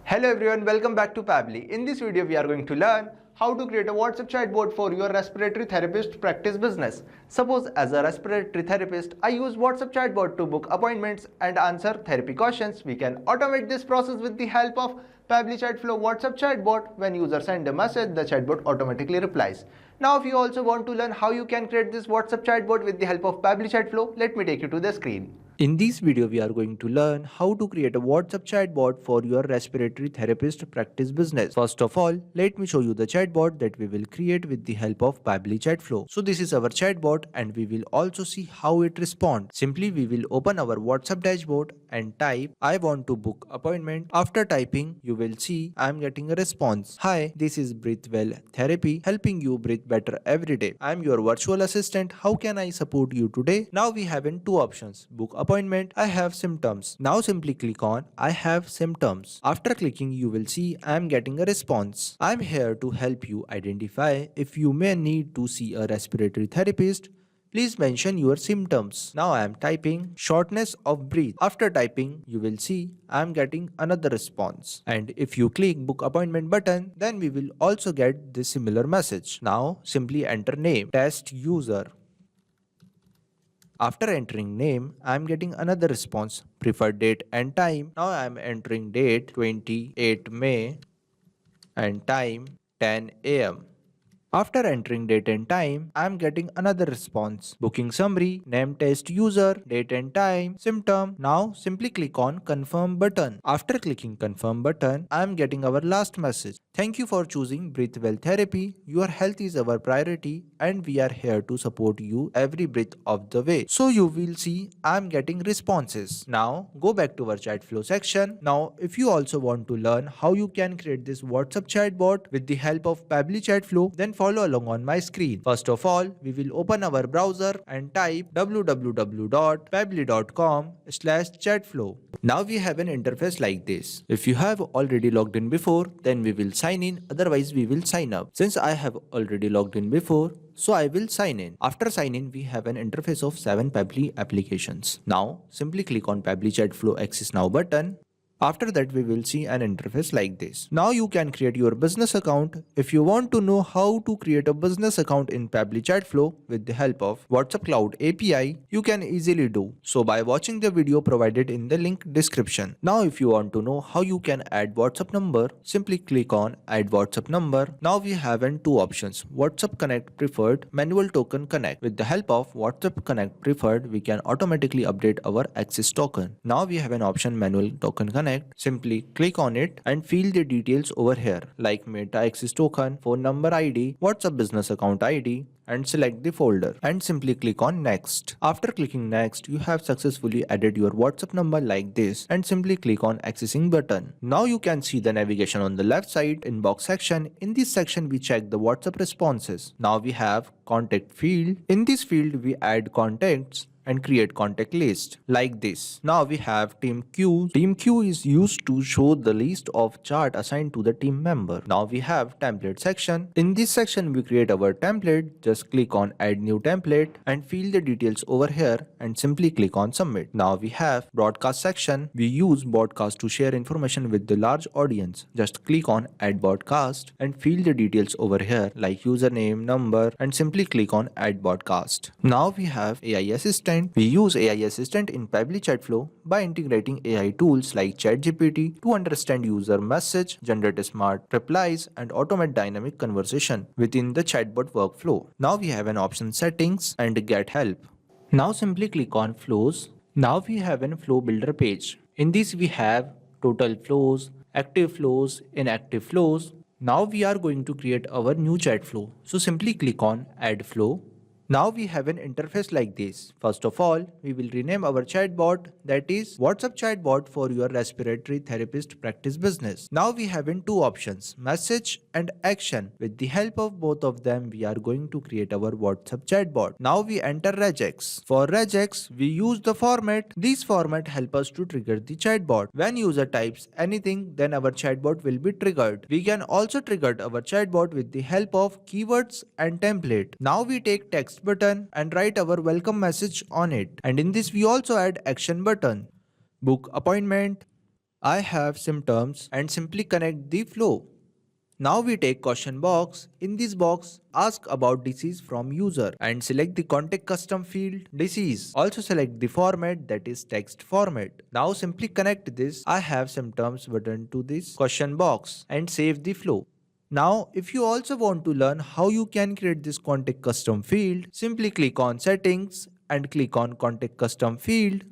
Hello everyone, welcome back to Pabbly. In this video, we are going to learn how to create a WhatsApp chatbot for your respiratory therapist practice business. Suppose as a respiratory therapist, I use WhatsApp chatbot to book appointments and answer therapy questions. We can automate this process with the help of Pabbly Chatflow WhatsApp chatbot. When user send a message, the chatbot automatically replies. Now, if you also want to learn how you can create this WhatsApp chatbot with the help of Pabbly Chatflow, let me take you to the screen. In this video, we are going to learn how to create a WhatsApp chatbot for your respiratory therapist practice business. First of all, let me show you the chatbot that we will create with the help of Pabbly Chatflow. So this is our chatbot and we will also see how it responds. Simply we will open our WhatsApp dashboard and type I want to book appointment. After typing, you will see I am getting a response. Hi, this is Breathe Well Therapy, helping you breathe better every day. I am your virtual assistant. How can I support you today? Now we have two options. Book appointment, I have symptoms. Now simply click on I have symptoms. After clicking, you will see I am getting a response. I am here to help you identify if you may need to see a respiratory therapist. Please mention your symptoms. Now I am typing shortness of breath. After typing, you will see I am getting another response. And if you click book appointment button, then we will also get this similar message. Now simply enter name, test user. After entering name, I am getting another response, preferred date and time. Now I am entering date 28 May and time 10 AM. After entering date and time, I am getting another response. Booking summary, name test user, date and time, symptom. Now simply click on confirm button. After clicking confirm button, I am getting our last message. Thank you for choosing Breathe Well Therapy. Your health is our priority and we are here to support you every breath of the way. So you will see I am getting responses. Now go back to our chat flow section. Now if you also want to learn how you can create this WhatsApp chatbot with the help of Pabbly Chatflow, then follow along on my screen. First of all, we will open our browser and type www.pabbly.com/chatflow. Now we have an interface like this. If you have already logged in before, then we will sign in, otherwise we will sign up. Since I have already logged in before, so I will sign in. After sign in, we have an interface of 7 Pabbly applications. Now simply click on Pabbly Chatflow Access Now button. After that, we will see an interface like this. Now you can create your business account. If you want to know how to create a business account in Pabbly Chatflow with the help of WhatsApp Cloud API, you can easily do so by watching the video provided in the link description. Now if you want to know how you can add WhatsApp number, simply click on add WhatsApp number. Now we have two options, WhatsApp Connect Preferred, Manual Token Connect. With the help of WhatsApp Connect Preferred, we can automatically update our access token. Now we have an option Manual Token Connect. Simply click on it and fill the details over here like Meta Access Token, phone number ID, WhatsApp Business Account ID, and select the folder and simply click on next. After clicking next, you have successfully added your WhatsApp number like this and simply click on accessing button. Now you can see the navigation on the left side inbox section. In this section we check the WhatsApp responses. Now we have contact field. In this field we add contacts and create contact list like this. Now we have team queue. Team queue is used to show the list of chart assigned to the team member. Now we have template section. In this section we create our template. Just click on add new template and fill the details over here and simply click on submit. Now we have broadcast section. We use broadcast to share information with the large audience. Just click on add broadcast and fill the details over here like username, number, and simply click on add broadcast. Now we have AI assistant. We use AI assistant in Pabbly Chatflow by integrating AI tools like ChatGPT to understand user message, generate smart replies, and automate dynamic conversation within the chatbot workflow. Now we have an option settings and get help. Now simply click on flows. Now we have a flow builder page. In this we have total flows, active flows, inactive flows. Now we are going to create our new chat flow. So simply click on add flow. Now we have an interface like this. First of all, we will rename our chatbot, that is WhatsApp chatbot for your respiratory therapist practice business. Now we have two options, message and action. With the help of both of them, we are going to create our WhatsApp chatbot. Now we enter regex. For regex, we use the format. This format helps us to trigger the chatbot. When user types anything, then our chatbot will be triggered. We can also trigger our chatbot with the help of keywords and template. Now we take text button and write our welcome message on it, and in this we also add action button, book appointment, I have symptoms and simply connect the flow. Now we take question box. In this box, ask about disease from user and select the contact custom field disease. Also select the format, that is text format. Now simply connect this I have symptoms button to this question box and save the flow. Now, if you also want to learn how you can create this contact custom field, simply click on settings and click on contact custom field.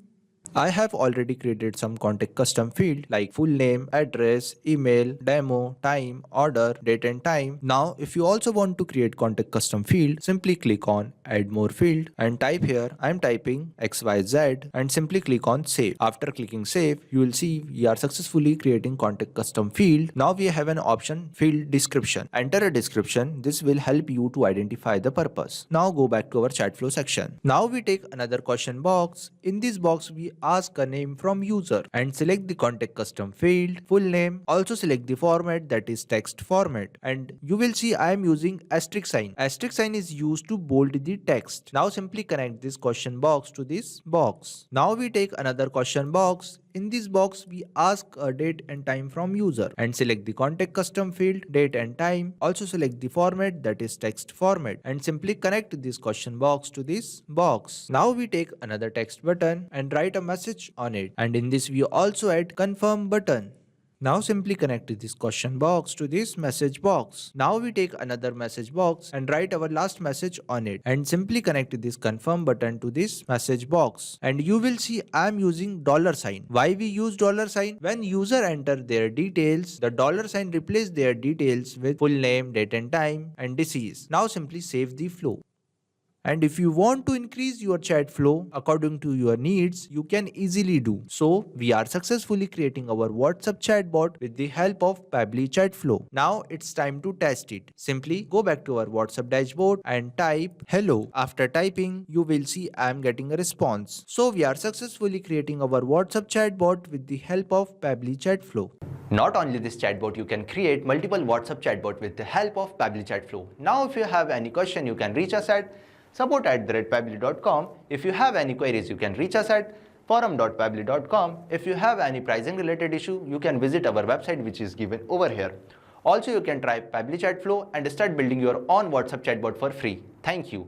I have already created some contact custom field like full name, address, email, demo, time, order, date and time. Now if you also want to create contact custom field, simply click on add more field and type here I am typing XYZ and simply click on save. After clicking save, you will see we are successfully creating contact custom field. Now we have an option field description. Enter a description. This will help you to identify the purpose. Now go back to our Chatflow section. Now we take another question box. In this box we ask a name from user and select the contact custom field, full name. Also select the format, that is text format, and you will see I am using asterisk sign. Asterisk sign is used to bold the text. Now simply connect this question box to this box. Now we take another question box. In this box, we ask a date and time from user and select the contact custom field, date and time. Also select the format, that is text format, and simply connect this question box to this box. Now we take another text button and write a message on it, and in this we also add confirm button. Now simply connect this question box to this message box. Now we take another message box and write our last message on it and simply connect this confirm button to this message box. And you will see I am using $sign. Why we use $sign? When user enter their details, the $sign replace their details with full name, date and time and disease. Now simply save the flow. And if you want to increase your chat flow according to your needs, you can easily do. So we are successfully creating our WhatsApp chatbot with the help of Pabbly Chatflow. Now it's time to test it. Simply go back to our WhatsApp dashboard and type hello. After typing, you will see I am getting a response. So we are successfully creating our WhatsApp chatbot with the help of Pabbly Chatflow. Not only this chatbot, you can create multiple WhatsApp chatbot with the help of Pabbly Chatflow. Now if you have any question, you can reach us at support@pabbly.com. If you have any queries, you can reach us at forum.pabbly.com. If you have any pricing related issue, you can visit our website which is given over here. Also, you can try Pabbly Chatflow and start building your own WhatsApp chatbot for free. Thank you.